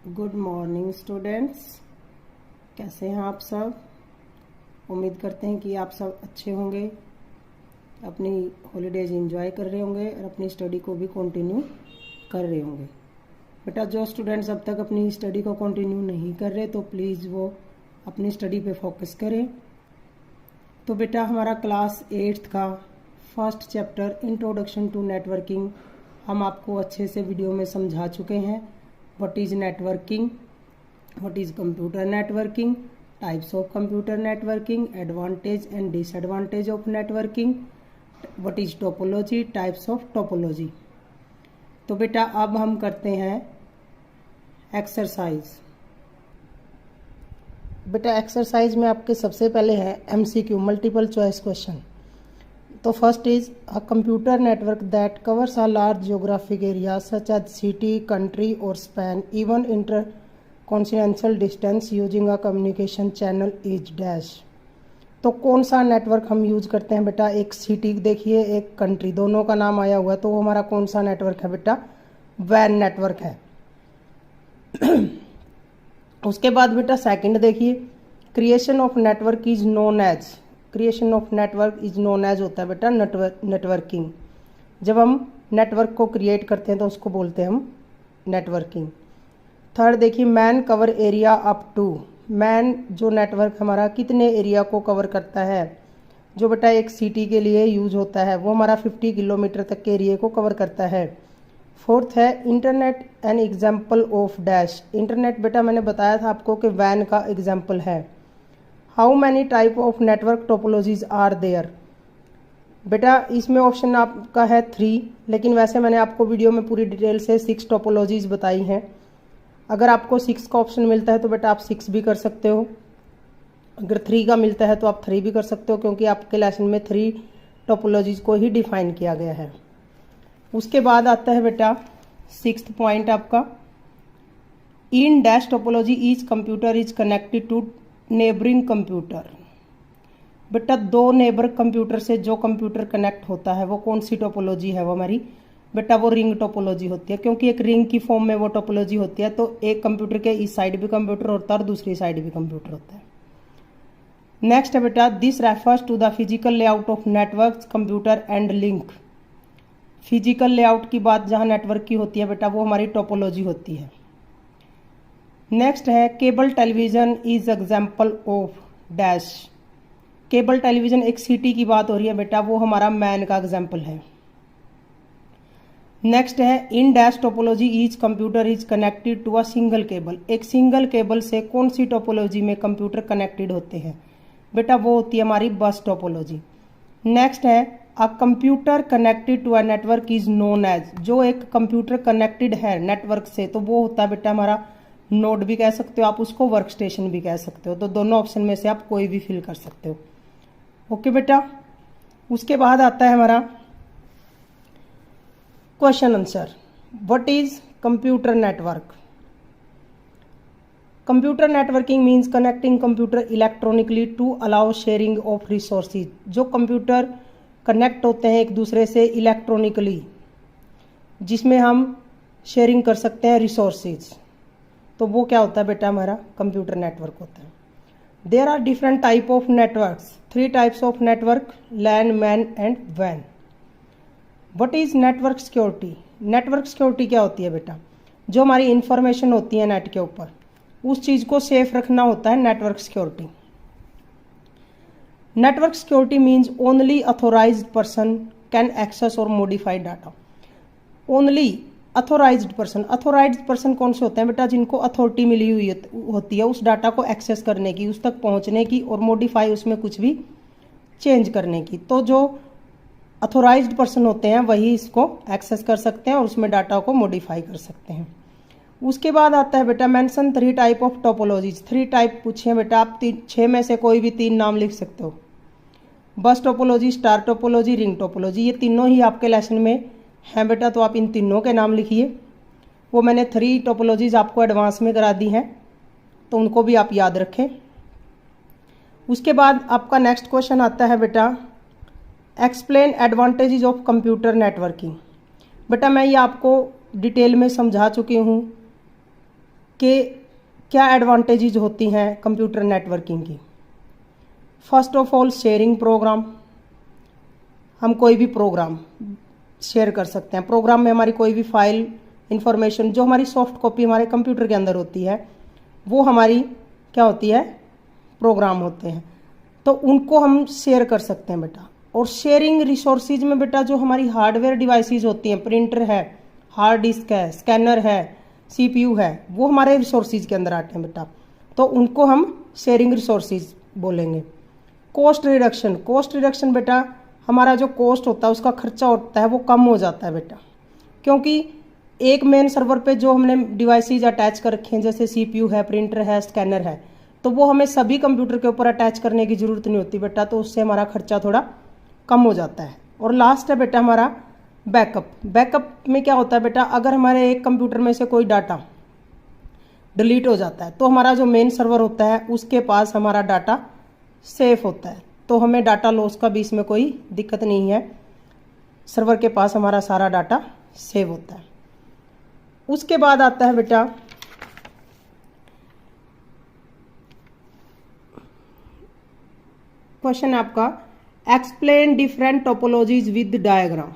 Good morning students. कैसे हैं आप सब? उम्मीद करते हैं कि आप सब अच्छे होंगे, अपनी हॉलीडेज एंजॉय कर रहे होंगे और अपनी स्टडी को भी कंटिन्यू कर रहे होंगे। बेटा, जो स्टूडेंट्स अब तक अपनी स्टडी को कंटिन्यू नहीं कर रहे तो प्लीज़ वो अपनी स्टडी पे फोकस करें। तो बेटा, हमारा क्लास 8th का first chapter introduction to networking हम आपको अच्छे से वीडियो में समझा चुके हैं। What is networking? What is computer networking? Types of computer networking, advantage and disadvantage of networking. What is topology? Types of topology. तो बेटा अब हम करते हैं एक्सरसाइज। बेटा एक्सरसाइज में आपके सबसे पहले है MCQ मल्टीपल चॉइस क्वेश्चन। तो first is a computer network that covers a large geographic area such as city, country और span even inter continental distance using a communication channel is dash. तो कौन सा नेटवर्क हम use करते हैं बेटा? एक सिटी देखिए, एक कंट्री, दोनों का नाम आया हुआ है, तो वो हमारा कौन सा नेटवर्क है बेटा? वैन नेटवर्क है। उसके बाद बेटा सेकंड देखिए, creation of network is known as, creation of network is known as होता है बेटा नेटवर्किंग। जब हम नेटवर्क को क्रिएट करते हैं तो उसको बोलते हैं हम नेटवर्किंग। थर्ड देखिए, MAN cover area up to, MAN जो नेटवर्क हमारा कितने एरिया को कवर करता है? जो बेटा एक सिटी के लिए यूज होता है वो हमारा 50 किलोमीटर तक के एरिया को कवर करता है। फोर्थ है internet an example of dash, internet बेटा मैंने बताया था आपको कि वैन का एग्जाम्पल है। How many type of network topologies are there? बेटा इसमें ऑप्शन आपका है 3, लेकिन वैसे मैंने आपको वीडियो में पूरी डिटेल से 6 टोपोलॉजीज बताई हैं। अगर आपको 6 का ऑप्शन मिलता है तो बेटा आप 6 भी कर सकते हो, अगर 3 का मिलता है तो आप 3 भी कर सकते हो, क्योंकि आपके लेसन में 3 टोपोलॉजीज को ही डिफाइन किया गया है। उसके बाद आता है बेटा 6th पॉइंट आपका, in dash topology each computer is connected to neighbouring computer. बेटा दो नेबर कंप्यूटर से जो कंप्यूटर कनेक्ट होता है वो कौन सी टोपोलॉजी है? वो हमारी बेटा वो रिंग टोपोलॉजी होती है, क्योंकि एक रिंग की फॉर्म में वो टोपोलॉजी होती है। तो एक कंप्यूटर के इस साइड भी कंप्यूटर होता है और दूसरी साइड भी कंप्यूटर होता है। नेक्स्ट है बेटा, this refers to the physical layout of network computer and link. Physical layout की बात जहां नेटवर्क की होती है बेटा वो हमारी टोपोलॉजी होती है। नेक्स्ट है cable television is example of dash, cable television एक सिटी की बात हो रही है बेटा, वो हमारा मैन का एग्जाम्पल है। नेक्स्ट है in dash topology each computer is connected to a single cable, एक सिंगल केबल से कौन सी टोपोलॉजी में कंप्यूटर कनेक्टेड होते हैं? बेटा वो होती है हमारी बस टोपोलॉजी। नेक्स्ट है a computer connected to a network is known as, जो एक कंप्यूटर कनेक्टेड है नेटवर्क से तो वो होता है बेटा हमारा नोड भी कह सकते हो आप उसको, वर्क स्टेशन भी कह सकते हो। तो दोनों ऑप्शन में से आप कोई भी फिल कर सकते हो। ओके बेटा, उसके बाद आता है हमारा question answer. What is computer network? Computer networking means connecting computer electronically to allow sharing of resources, जो कंप्यूटर कनेक्ट होते हैं एक दूसरे से इलेक्ट्रॉनिकली, जिसमें हम शेयरिंग कर सकते हैं रिसोर्सेज, तो वो क्या होता है बेटा? हमारा कंप्यूटर नेटवर्क होता है। There are different type of networks, 3 types of network, LAN, MAN and वैन। What is network security? Network security क्या होती है बेटा? जो हमारी इंफॉर्मेशन होती है नेट के ऊपर उस चीज को सेफ रखना होता है network security. Network security means only authorised person can access और modify data. Only authorised person, authorised person कौन से होते हैं बेटा? जिनको अथॉरिटी मिली हुई होती है उस डाटा को एक्सेस करने की, उस तक पहुंचने की और मॉडिफाई उसमें कुछ भी चेंज करने की। तो जो अथोराइज्ड पर्सन होते हैं वही इसको एक्सेस कर सकते हैं और उसमें डाटा को मॉडिफाई कर सकते हैं। उसके बाद आता है बेटा mention 3 type of topologies. 3 type पूछे हैं बेटा, आप 6 में से कोई भी 3 नाम लिख सकते हो। बस topology, star topology, ring topology, ये तीनों ही आपके लेसन में हैं बेटा, तो आप इन तीनों के नाम लिखिए। वो मैंने 3 टोपोलॉजीज आपको एडवांस में करा दी हैं, तो उनको भी आप याद रखें। उसके बाद आपका नेक्स्ट क्वेश्चन आता है बेटा, explain advantages of computer networking. बेटा मैं ये आपको डिटेल में समझा चुकी हूँ कि क्या एडवांटेजेस होती हैं कंप्यूटर नेटवर्किंग की। First of all sharing program, हम कोई भी प्रोग्राम शेयर कर सकते हैं। प्रोग्राम में हमारी कोई भी फाइल इंफॉर्मेशन जो हमारी सॉफ्ट कॉपी हमारे कंप्यूटर के अंदर होती है वो हमारी क्या होती है, प्रोग्राम होते हैं, तो उनको हम शेयर कर सकते हैं बेटा। और शेयरिंग रिसोर्सेज में बेटा जो हमारी हार्डवेयर डिवाइसेस होती हैं, प्रिंटर है, हार्ड डिस्क है, स्कैनर है, सीपीयू है, वो हमारे रिसोर्सेज के अंदर आते हैं बेटा, तो उनको हम शेयरिंग रिसोर्सेज बोलेंगे। कॉस्ट रिडक्शन, कॉस्ट रिडक्शन बेटा हमारा जो कॉस्ट होता है उसका खर्चा होता है वो कम हो जाता है बेटा, क्योंकि एक मेन सर्वर पे जो हमने डिवाइसेज अटैच कर रखे हैं जैसे सीपीयू है, प्रिंटर है, स्कैनर है, तो वो हमें सभी कंप्यूटर के ऊपर अटैच करने की ज़रूरत नहीं होती बेटा, तो उससे हमारा खर्चा थोड़ा कम हो जाता है। और लास्ट है बेटा हमारा बैकअप। बैकअप में क्या होता है बेटा, अगर हमारे एक कंप्यूटर में से कोई डाटा डिलीट हो जाता है तो हमारा जो मेन सर्वर होता है उसके पास हमारा डाटा सेफ होता है, तो हमें डाटा लॉस का भी इसमें कोई दिक्कत नहीं है, सर्वर के पास हमारा सारा डाटा सेव होता है। उसके बाद आता है बेटा क्वेश्चन आपका, explain different topologies with diagram.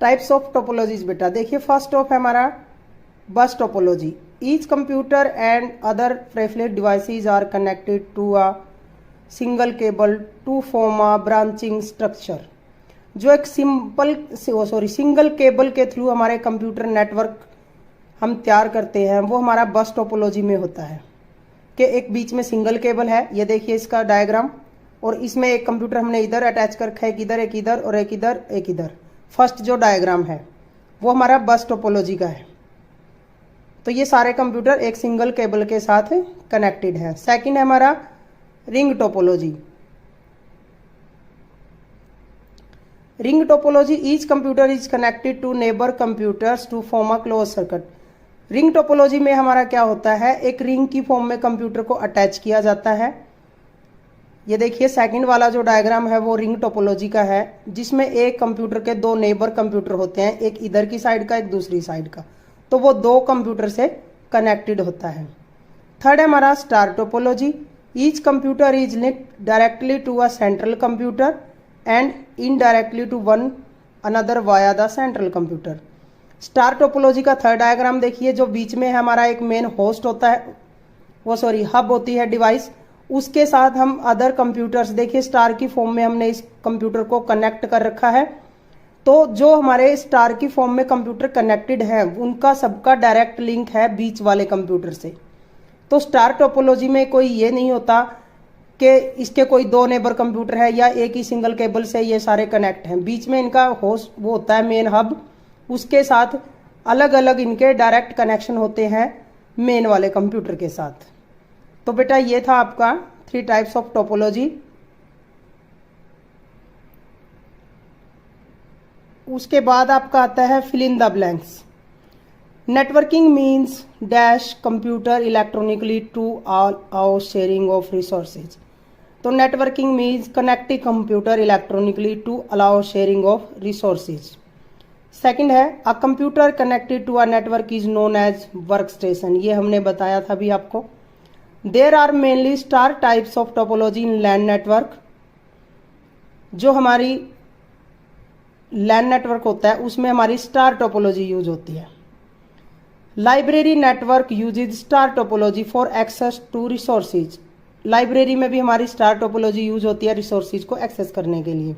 Types of topologies बेटा देखिए, फर्स्ट ऑफ है हमारा bus topology. Each computer and other preferred devices are connected to a single cable to form a branching structure. जो एक सिंगल केबल के through हमारे computer network हम तैयार करते हैं वो हमारा बस टोपोलॉजी में होता है कि एक बीच में सिंगल केबल है, ये देखिए इसका डायग्राम, और इसमें एक कंप्यूटर हमने इधर अटैच कर रखा है, एक इधर, एक इधर और एक इधर, एक इधर। फर्स्ट जो डायग्राम है वो हमारा बस टोपोलॉजी का है, तो ये सारे कंप्यूटर एक सिंगल केबल के साथ कनेक्टेड है। सेकंड है हमारा ring topology. Ring topology, each computer is connected to neighbour computers to form a close circuit. Ring topology में हमारा क्या होता है, एक रिंग की फॉर्म में कंप्यूटर को अटैच किया जाता है। ये देखिए सेकंड वाला जो डायग्राम है वो रिंग टोपोलॉजी का है, जिसमें एक कंप्यूटर के दो नेबर कंप्यूटर होते हैं, एक इधर की साइड का, एक दूसरी साइड का, तो वो दो कंप्यूटर से कनेक्टेड होता है। थर्ड है हमारा star topology. Each computer is linked directly to a central computer and indirectly to one another via the central computer. Star topology का थर्ड डायग्राम देखिए, जो बीच में हमारा एक मेन होस्ट होता है, हब होती है डिवाइस, उसके साथ हम अदर कंप्यूटर्स, देखिए स्टार की फॉर्म में हमने इस कंप्यूटर को कनेक्ट कर रखा है, तो जो हमारे स्टार की फॉर्म में कंप्यूटर कनेक्टेड है उनका सबका डायरेक्ट लिंक है बीच वाले कंप्यूटर से। तो स्टार टोपोलॉजी में कोई ये नहीं होता कि इसके कोई दो नेबर कंप्यूटर है या एक ही सिंगल केबल से ये सारे कनेक्ट हैं, बीच में इनका होस्ट वो होता है मेन हब, उसके साथ अलग अलग इनके डायरेक्ट कनेक्शन होते हैं मेन वाले कंप्यूटर के साथ। तो बेटा ये था आपका 3 टाइप्स ऑफ टोपोलॉजी। उसके बाद आपका आता है fill in the blanks. Networking means dash computer electronically to all sharing of resources. तो networking means connecting computer electronically to allow sharing of resources. Second है a computer connected to a network is known as work station, ये हमने बताया था अभी आपको। There are mainly star types of topology in LAN network. जो हमारी लैन network होता है उसमें हमारी स्टार टोपोलॉजी यूज होती है। Library network uses star topology for access to resources. Library में भी हमारी स्टार टोपोलॉजी यूज होती है रिसोर्सेज को एक्सेस करने के लिए।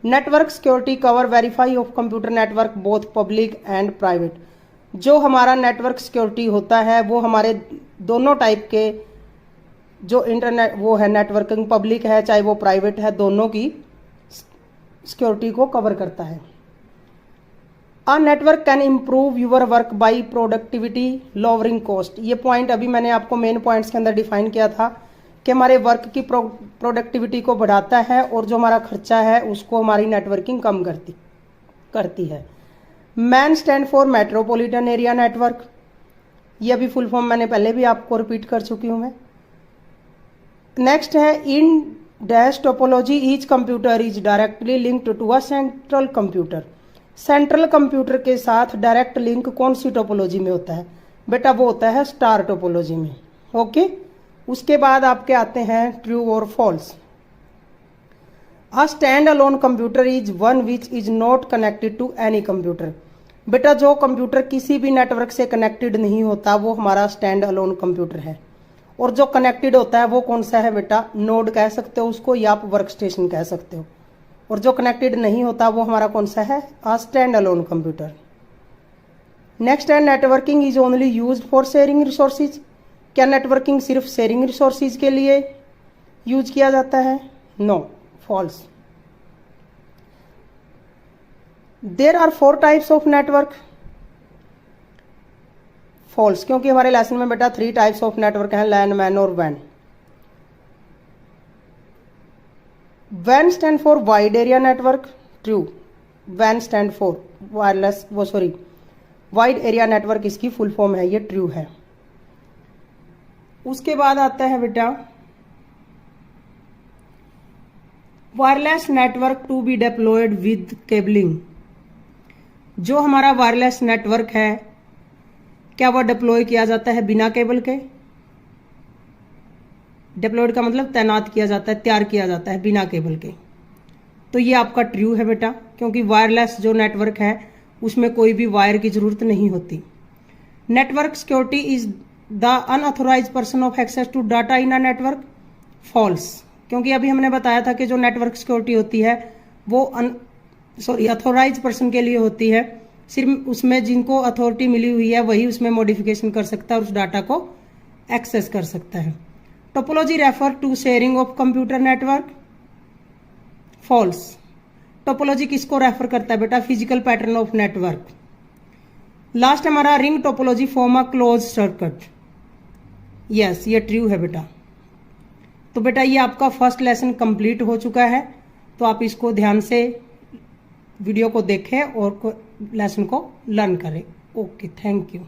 Network security cover verify of computer network both public and private. जो हमारा नेटवर्क सिक्योरिटी होता है वो हमारे दोनों टाइप के जो इंटरनेट वो है नेटवर्किंग, पब्लिक है चाहे वो प्राइवेट है, दोनों की सिक्योरिटी को कवर करता है। A network can improve your work by productivity lowering cost. ये पॉइंट अभी मैंने आपको मेन पॉइंट्स के अंदर डिफाइन किया था कि हमारे वर्क की प्रोडक्टिविटी को बढ़ाता है और जो हमारा खर्चा है उसको हमारी नेटवर्किंग कम करती है। Man stand for metropolitan area network, ये अभी फुल फॉर्म मैंने पहले भी आपको रिपीट कर चुकी हूँ मैं। नेक्स्ट है in dash topology each computer is directly linked to a central computer. Central computer के साथ डायरेक्ट लिंक कौन सी टोपोलॉजी में होता है? बेटा वो होता है स्टार टोपोलॉजी में। ओके, उसके बाद आपके आते हैं ट्रू और false. A standalone computer is one which is not connected to any computer. बेटा जो कंप्यूटर किसी भी नेटवर्क से कनेक्टेड नहीं होता वो हमारा स्टैंड अलोन कंप्यूटर है। और जो कनेक्टेड होता है वो कौन सा है बेटा? नोड कह सकते हो उसको, या आप वर्क स्टेशन कह सकते हो। और जो कनेक्टेड नहीं होता वो हमारा कौन सा है? A standalone computer. Next है networking is only used for sharing resources. क्या नेटवर्किंग सिर्फ शेयरिंग रिसोर्सेज के लिए यूज किया जाता है? No, false. There are 4 types of network. False, क्योंकि हमारे लेसन में बेटा 3 टाइप्स ऑफ नेटवर्क हैं, लैन, मैन और van. Van stand for wide area network, true. Van stand for wireless, wide area network इसकी फुल फॉर्म है, ये ट्रू है। उसके बाद आता है बेटा wireless network to be diploid with cabling. जो हमारा वायरलेस नेटवर्क है क्या वह डिप्लॉय किया जाता है बिना केबल के? डिप्लॉयड का मतलब तैनात किया जाता है, तैयार किया जाता है बिना केबल के। तो ये आपका ट्रू है बेटा, क्योंकि वायरलेस जो नेटवर्क है उसमें कोई भी वायर की जरूरत नहीं होती। Network security is the unauthorised person of access to data in a network, false. क्योंकि अभी हमने बताया था कि जो नेटवर्क सिक्योरिटी होती है वो अथोराइज पर्सन के लिए होती है। सिर्फ उसमें जिनको अथॉरिटी मिली हुई है वही उसमें मॉडिफिकेशन कर सकता है और उस डाटा को एक्सेस कर सकता है। Topology refer to sharing of computer network, false. Topology किसको रेफर करता है बेटा? Physical pattern of network. Last हमारा ring topology form a close circuit, yes ये ट्रू है बेटा। तो बेटा ये आपका फर्स्ट लेसन कंप्लीट हो चुका है, तो आप इसको ध्यान से वीडियो को देखें और लेसन को लर्न करें। Okay, thank you.